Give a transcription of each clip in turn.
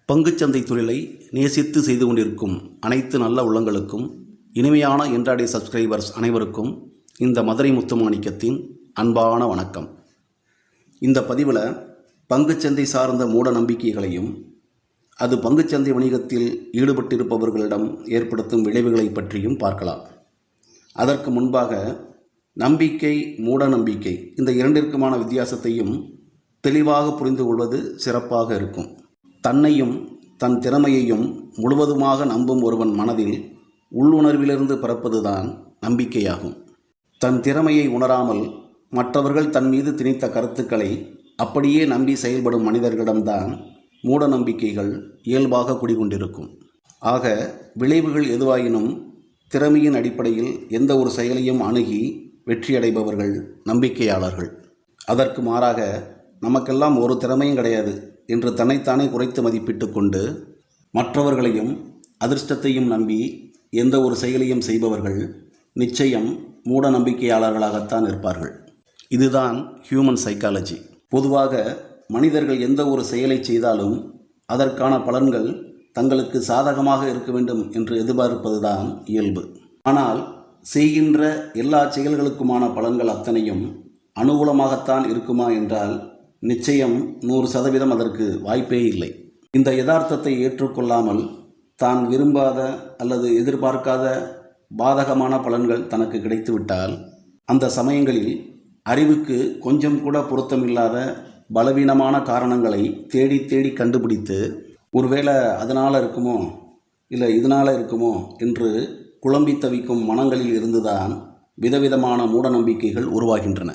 பங்குச்சந்தை தொழிலை நேசித்து செய்து கொண்டிருக்கும் அனைத்து நல்ல உள்ளங்களுக்கும், இனிமையான இன்ட்ராடே சப்ஸ்கிரைபர்ஸ் அனைவருக்கும் இந்த மதுரை முத்துமாணிக்கத்தின் அன்பான வணக்கம். இந்த பதிவில் பங்குச்சந்தை சார்ந்த மூட நம்பிக்கைகளையும் அது பங்குச்சந்தை வணிகத்தில் ஈடுபட்டிருப்பவர்களிடம் ஏற்படுத்தும் விளைவுகளை பற்றியும் பார்க்கலாம். அதற்கு முன்பாக நம்பிக்கை, மூட நம்பிக்கை இந்த இரண்டிற்குமான வித்தியாசத்தையும் தெளிவாக புரிந்து கொள்வது சிறப்பாக இருக்கும். தன்னையும் தன் திறமையையும் முழுவதுமாக நம்பும் ஒருவன் மனதில் உள்ளுணர்விலிருந்து பிறப்பதுதான் நம்பிக்கையாகும். தன் திறமையை உணராமல் மற்றவர்கள் தன் மீது திணித்த கருத்துக்களை அப்படியே நம்பி செயல்படும் மனிதர்களிடம்தான் மூட நம்பிக்கைகள் இயல்பாக குடிகொண்டிருக்கும். ஆக விளைவுகள் எதுவாயினும் திறமையின் அடிப்படையில் எந்த ஒரு செயலையும் அணுகி வெற்றியடைபவர்கள் நம்பிக்கையாளர்கள். அதற்கு மாறாக நமக்கெல்லாம் ஒரு திறமையும் கிடையாது என்று தன்னைத்தானே குறைத்து மதிப்பிட்டு கொண்டு மற்றவர்களையும் அதிர்ஷ்டத்தையும் நம்பி எந்த ஒரு செயலையும் செய்பவர்கள் நிச்சயம் மூட நம்பிக்கையாளர்களாகத்தான் இருப்பார்கள். இதுதான் ஹியூமன் சைக்காலஜி. பொதுவாக மனிதர்கள் எந்த ஒரு செயலை செய்தாலும் அதற்கான பலன்கள் தங்களுக்கு சாதகமாக இருக்க வேண்டும் என்று எதிர்பார்ப்பதுதான் இயல்பு. ஆனால் செய்கின்ற எல்லா செயல்களுக்குமான பலன்கள் அத்தனையும் அனுகூலமாகத்தான் இருக்குமா என்றால் நிச்சயம் 100% அதற்கு வாய்ப்பே இல்லை. இந்த யதார்த்தத்தை ஏற்றுக்கொள்ளாமல் தான் விரும்பாத அல்லது எதிர்பார்க்காத பாதகமான பலன்கள் தனக்கு கிடைத்துவிட்டால் அந்த சமயங்களில் அறிவுக்கு கொஞ்சம் கூட பொருத்தமில்லாத பலவீனமான காரணங்களை தேடி தேடி கண்டுபிடித்து ஒருவேளை அதனால் இருக்குமோ இல்லை இதனால் இருக்குமோ என்று குழம்பி தவிக்கும் மனங்களில் இருந்துதான் விதவிதமான மூட நம்பிக்கைகள் உருவாகின்றன.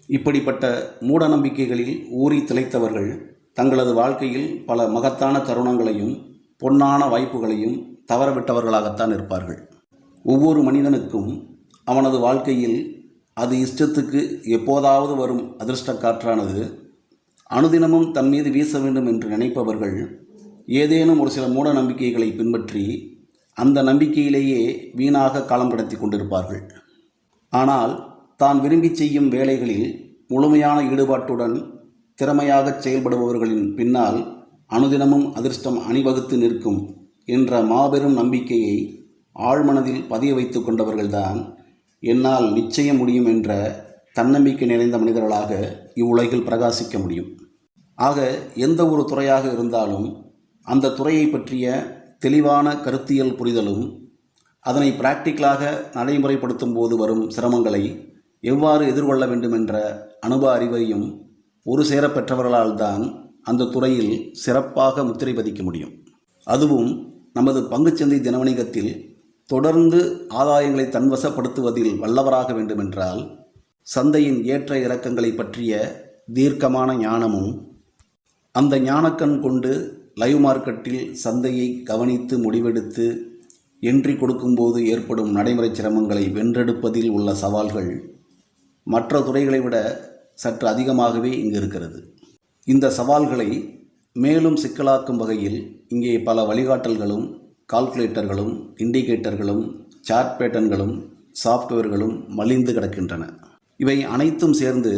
இப்படிப்பட்ட மூட நம்பிக்கைகளில் ஊறி திளைத்தவர்கள் தங்களது வாழ்க்கையில் பல மகத்தான தருணங்களையும் பொன்னான வாய்ப்புகளையும் தவறவிட்டவர்களாகத்தான் இருப்பார்கள். ஒவ்வொரு மனிதனுக்கும் அவனது வாழ்க்கையில் அது இஷ்டத்துக்கு எப்போதாவது வரும் அதிர்ஷ்ட காற்றானது அனுதினமும் தன் மீது வீச வேண்டும் என்று நினைப்பவர்கள் ஏதேனும் ஒரு சில மூட நம்பிக்கைகளை பின்பற்றி அந்த நம்பிக்கையிலேயே வீணாக காலம் கடத்தி கொண்டிருப்பார்கள். ஆனால் தான் விரும்பி செய்யும் வேலைகளில் முழுமையான ஈடுபாட்டுடன் திறமையாக செயல்படுபவர்களின் பின்னால் அனுதினமும் அதிர்ஷ்டம் அணிவகுத்து நிற்கும் என்ற மாபெரும் நம்பிக்கையை ஆழ்மனதில் பதிய வைத்து கொண்டவர்கள்தான் என்னால் நிச்சயம் முடியும் என்ற தன்னம்பிக்கை நிறைந்த மனிதர்களாக இவ்வுலகில் பிரகாசிக்க முடியும். ஆக எந்த ஒரு துறையாக இருந்தாலும் அந்த துறையை பற்றிய தெளிவான கருத்தியல் புரிதலும் அதனை பிராக்டிக்கலாக நடைமுறைப்படுத்தும் போது வரும் சிரமங்களை எவ்வாறு எதிர்கொள்ள வேண்டும் என்ற அனுபவ அறிவையும் ஒரு சேர பெற்றவர்களால் தான் அந்த துறையில் சிறப்பாக முத்திரை பதிக்க முடியும். அதுவும் நமது பங்குச்சந்தை தினவணிகத்தில் தொடர்ந்து ஆதாயங்களை தன்வசப்படுத்துவதில் வல்லவராக வேண்டுமென்றால் சந்தையின் ஏற்ற இறக்கங்களை பற்றிய தீர்க்கமான ஞானமும் அந்த ஞானக்கண் கொண்டு லைவ் மார்க்கெட்டில் சந்தையை கவனித்து முடிவெடுத்து என்ட்ரி கொடுக்கும்போது ஏற்படும் நடைமுறை சிரமங்களை வென்றெடுப்பதில் உள்ள சவால்கள் மற்ற துறைகளை விட சற்று அதிகமாகவே இங்கு இருக்கிறது. இந்த சவால்களை மேலும் சிக்கலாக்கும் வகையில் இங்கே பல வழிகாட்டல்களும் கால்குலேட்டர்களும் இண்டிகேட்டர்களும் சார்ட் பேட்டர்ன்களும் சாஃப்ட்வேர்களும் மலிந்து கிடக்கின்றன. இவை அனைத்தும் சேர்ந்து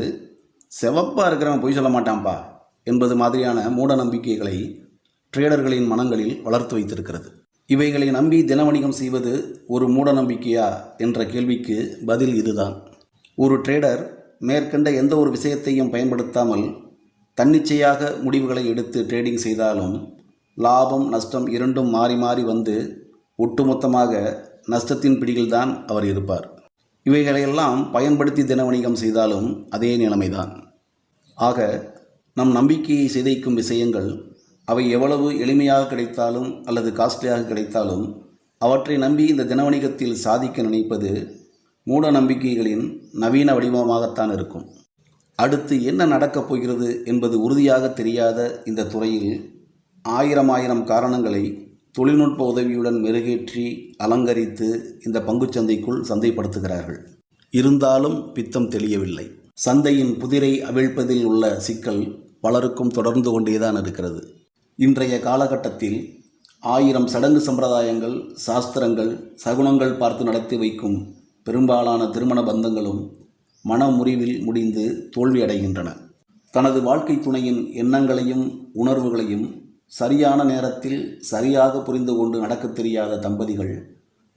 செவப்பாக இருக்கிறவன் பொய் சொல்ல மாட்டான்பா என்பது மாதிரியான மூட நம்பிக்கைகளை ட்ரேடர்களின் மனங்களில் வளர்த்து வைத்திருக்கிறது. இவைகளை நம்பி தினவணிகம் செய்வது ஒரு மூட நம்பிக்கையா என்ற கேள்விக்கு பதில் இதுதான். ஒரு ட்ரேடர் மேற்கண்ட எந்த ஒரு விஷயத்தையும் பயன்படுத்தாமல் தன்னிச்சையாக முடிவுகளை எடுத்து ட்ரேடிங் செய்தாலும் லாபம் நஷ்டம் இரண்டும் மாறி மாறி வந்து ஒட்டுமொத்தமாக நஷ்டத்தின் பிடியில்தான் அவர் இருப்பார். இவைகளையெல்லாம் பயன்படுத்தி தினவணிகம் செய்தாலும் அதே நிலைமைதான். ஆக நம் நம்பிக்கையை சிதைக்கும் விஷயங்கள் அவை எவ்வளவு எளிமையாக கிடைத்தாலும் அல்லது காஸ்ட்லியாக கிடைத்தாலும் அவற்றை நம்பி இந்த தினவணிகத்தில் சாதிக்க நினைப்பது மூட நம்பிக்கைகளின் நவீன வடிவமாகத்தான் இருக்கும். அடுத்து என்ன நடக்கப் போகிறது என்பது உறுதியாக தெரியாத இந்த துறையில் ஆயிரம் காரணங்களை தொழில்நுட்ப உதவியுடன் மெருகேற்றி அலங்கரித்து இந்த பங்குச்சந்தைக்குள் சந்தைப்படுத்துகிறார்கள். இருந்தாலும் பித்தம் தெளியவில்லை. சந்தையின் புதிரை அவிழ்ப்பதில் உள்ள சிக்கல் பலருக்கும் தொடர்ந்து கொண்டேதான் இருக்கிறது. இன்றைய காலகட்டத்தில் 1000 சடங்கு சம்பிரதாயங்கள், சாஸ்திரங்கள், சகுனங்கள் பார்த்து நடத்தி வைக்கும் பெரும்பாலான திருமண பந்தங்களும் மனமுறிவில் முடிந்து தோல்வி அடைகின்றன. தனது வாழ்க்கை துணையின் எண்ணங்களையும் உணர்வுகளையும் சரியான நேரத்தில் சரியாக புரிந்து கொண்டு நடக்கத் தெரியாத தம்பதிகள்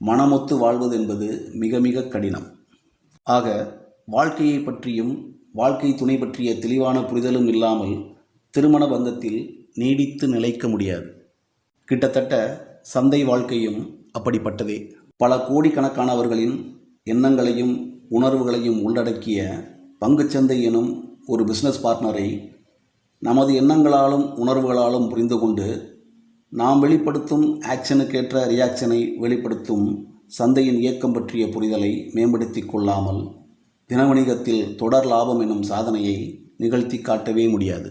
மனமொத்து வாழ்வது என்பது மிக மிக கடினம். ஆக வாழ்க்கையை பற்றியும் வாழ்க்கை துணை பற்றிய தெளிவான புரிதலும் இல்லாமல் திருமண பந்தத்தில் நீடித்து நிலைக்க முடியாது. கிட்டத்தட்ட சந்தை வாழ்க்கையும் அப்படிப்பட்டதே. பல கோடிக்கணக்கானவர்களின் எண்ணங்களையும் உணர்வுகளையும் உள்ளடக்கிய பங்குச்சந்தை எனும் ஒரு பிஸ்னஸ் பார்ட்னரை நமது எண்ணங்களாலும் உணர்வுகளாலும் புரிந்து கொண்டு நாம் வெளிப்படுத்தும் ஆக்ஷனுக்கேற்ற ரியாக்ஷனை வெளிப்படுத்தும் சந்தையின் இயக்கம் பற்றிய புரிதலை மேம்படுத்தி கொள்ளாமல் தினவணிகத்தில் தொடர் லாபம் என்னும் சாதனையை நிகழ்த்தி காட்டவே முடியாது.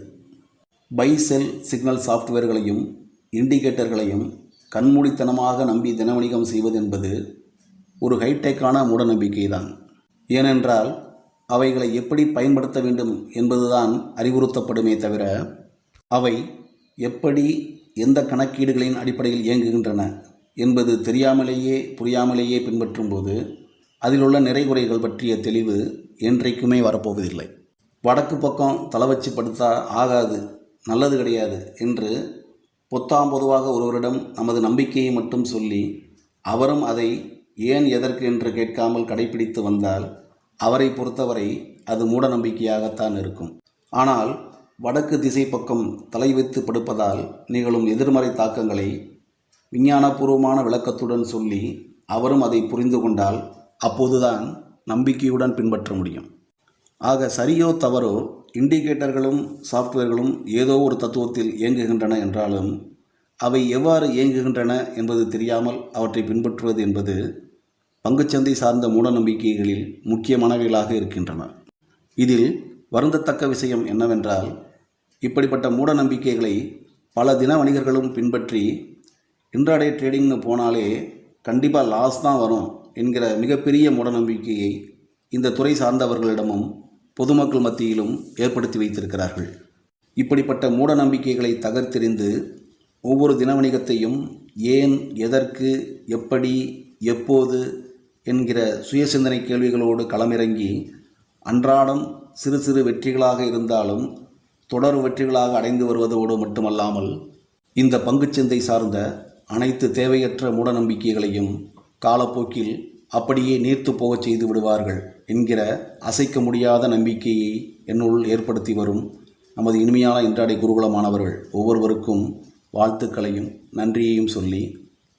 பை செல் சிக்னல் சாஃப்ட்வேர்களையும் இண்டிகேட்டர்களையும் கண்மூடித்தனமாக நம்பி தினவணிகம் செய்வது என்பது ஒரு ஹைடெக்கான மூடநம்பிக்கைதான். ஏனென்றால் அவைகளை எப்படி பயன்படுத்த வேண்டும் என்பதுதான் அறிவுறுத்தப்படுமே தவிர அவை எப்படி எந்த கணக்கீடுகளின் அடிப்படையில் இயங்குகின்றன என்பது தெரியாமலேயே புரியாமலேயே பின்பற்றும்போது அதில் உள்ள நிறைகுறைகள் பற்றிய தெளிவு என்றைக்குமே வரப்போவதில்லை. வடக்கு பக்கம் தலை வச்சு படுத்தா ஆகாது, நல்லது கிடையாது என்று பொதுவாக ஒருவரிடம் நமது நம்பிக்கையை மட்டும் சொல்லி அவரும் அதை ஏன் எதற்கு என்று கேட்காமல் கடைபிடித்து வந்தால் அவரை பொறுத்தவரை அது மூட நம்பிக்கையாகத்தான் இருக்கும். ஆனால் வடக்கு திசை பக்கம் தலை வைத்து படுப்பதால் நிகழும் எதிர்மறை தாக்கங்களை விஞ்ஞானபூர்வமான விளக்கத்துடன் சொல்லி அவரும் அதை புரிந்து கொண்டால் அப்போதுதான் நம்பிக்கையுடன் பின்பற்ற முடியும். ஆக சரியோ தவறோ இண்டிகேட்டர்களும் சாஃப்ட்வேர்களும் ஏதோ ஒரு தத்துவத்தில் இயங்குகின்றன என்றாலும் அவை எவ்வாறு இயங்குகின்றன என்பது தெரியாமல் அவற்றை பின்பற்றுவது என்பது பங்குச்சந்தை சார்ந்த மூடநம்பிக்கைகளில் முக்கியமானவைகளாக இருக்கின்றன. இதில் வருந்தத்தக்க விஷயம் என்னவென்றால் இப்படிப்பட்ட மூடநம்பிக்கைகளை பல தின வணிகர்களும் பின்பற்றி இன்ட்ராடே ட்ரேடிங்னு போனாலே கண்டிப்பாக லாஸ் தான் வரும் என்கிற மிகப்பெரிய மூடநம்பிக்கையை இந்த துறை சார்ந்தவர்களிடமும் பொதுமக்கள் மத்தியிலும் ஏற்படுத்தி வைத்திருக்கிறார்கள். இப்படிப்பட்ட மூட நம்பிக்கைகளை தகர்த்தெறிந்து ஒவ்வொரு தின வணிகத்தையும் ஏன், எதற்கு, எப்படி, எப்போது என்கிற சுயசிந்தனை கேள்விகளோடு களமிறங்கி அன்றாடம் சிறு சிறு வெற்றிகளாக இருந்தாலும் தொடர் வெற்றிகளாக அடைந்து வருவதோடு மட்டுமல்லாமல் இந்த பங்குச்சந்தை சார்ந்த அனைத்து தேவையற்ற மூடநம்பிக்கைகளையும் காலப்போக்கில் அப்படியே நீர்த்து போகச் செய்து விடுவார்கள் என்கிற அசைக்க முடியாத நம்பிக்கையை என்னுள் ஏற்படுத்தி வரும் நமது இனிமையான இன்றாடை குருகுல மாணவர்கள் ஒவ்வொருவருக்கும் வாழ்த்துக்களையும் நன்றியையும் சொல்லி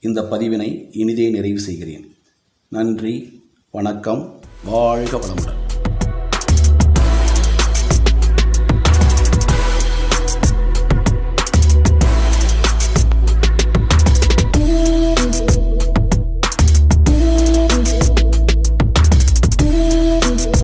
இந்த பதிவினை இனிதே நிறைவு செய்கிறேன். நன்றி, வணக்கம், வாழ்க வளமுடன்.